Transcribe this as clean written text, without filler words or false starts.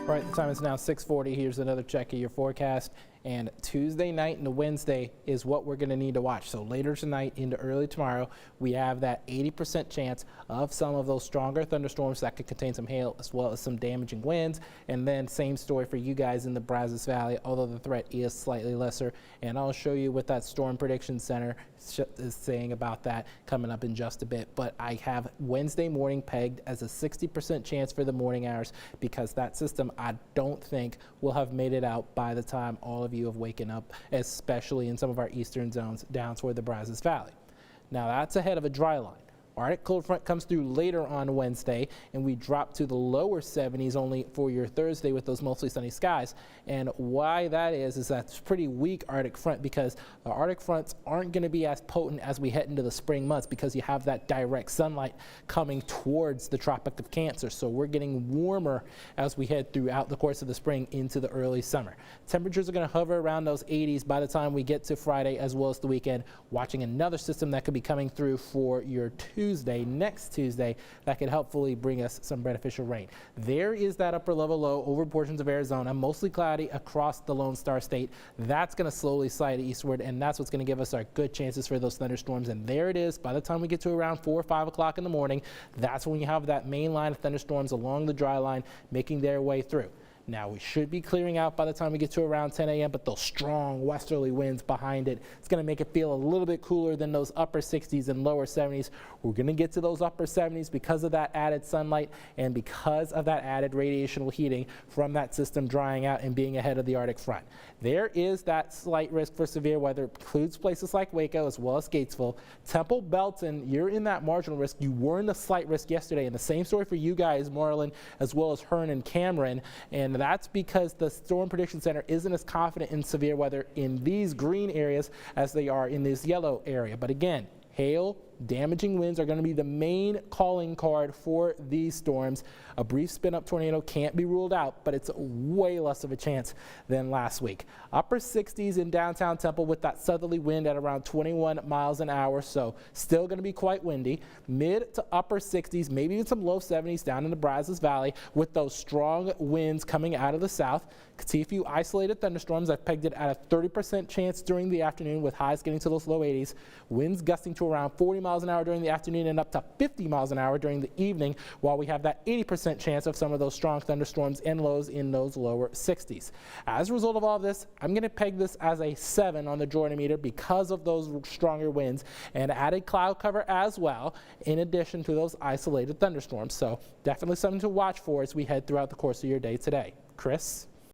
All right, the time is now 6:40. Here's another check of your forecast. And Tuesday night into Wednesday is what we're going to need to watch. So later tonight into early tomorrow, we have that 80% chance of some of those stronger thunderstorms that could contain some hail as well as some damaging winds. And then same story for you guys in the Brazos Valley, although the threat is slightly lesser. And I'll show you what that Storm Prediction Center is saying about that coming up in just a bit. But I have Wednesday morning pegged as a 60% chance for the morning hours because that system I don't think will have made it out by the time all of you have waken up, especially in some of our eastern zones down toward the Brazos Valley. Now that's ahead of a dry line. Arctic cold front comes through later on Wednesday, and we drop to the lower 70s only for your Thursday with those mostly sunny skies. And why that is that's pretty weak Arctic front because the Arctic fronts aren't going to be as potent as we head into the spring months because you have that direct sunlight coming towards the Tropic of Cancer. So we're getting warmer as we head throughout the course of the spring into the early summer. Temperatures are going to hover around those 80s by the time we get to Friday as well as the weekend, watching another system that could be coming through for your next Tuesday, that could helpfully bring us some beneficial rain. There is that upper level low over portions of Arizona, mostly cloudy across the Lone Star State. That's going to slowly slide eastward, and that's what's going to give us our good chances for those thunderstorms. And there it is. By the time we get to around 4 or 5 o'clock in the morning, that's when you have that main line of thunderstorms along the dry line making their way through. Now, we should be clearing out by the time we get to around 10 a.m., but those strong westerly winds behind it, it's going to make it feel a little bit cooler than those upper 60s and lower 70s. We're going to get to those upper 70s because of that added sunlight and because of that added radiational heating from that system drying out and being ahead of the Arctic front. There is that slight risk for severe weather. It includes places like Waco as well as Gatesville. Temple, Belton, you're in that marginal risk. You were in the slight risk yesterday. And the same story for you guys, Marlin, as well as Hearn and Cameron. And that's because the Storm Prediction Center isn't as confident in severe weather in these green areas as they are in this yellow area. But again, hail, damaging winds are going to be the main calling card for these storms. A brief spin-up tornado can't be ruled out, but it's way less of a chance than last week. Upper 60s in downtown Temple with that southerly wind at around 21 miles an hour, so still going to be quite windy. Mid to upper 60s, maybe even some low 70s down in the Brazos Valley with those strong winds coming out of the south. Could see a few isolated thunderstorms. I've pegged it at a 30% chance during the afternoon with highs getting to those low 80s. Winds gusting to around 40 miles an hour during the afternoon and up to 50 miles an hour during the evening, while we have that 80% chance of some of those strong thunderstorms and lows in those lower 60s. As a result of all of this, I'm going to peg this as a 7 on the Jordan-meter because of those stronger winds and added cloud cover as well, in addition to those isolated thunderstorms. So definitely something to watch for as we head throughout the course of your day today. Chris?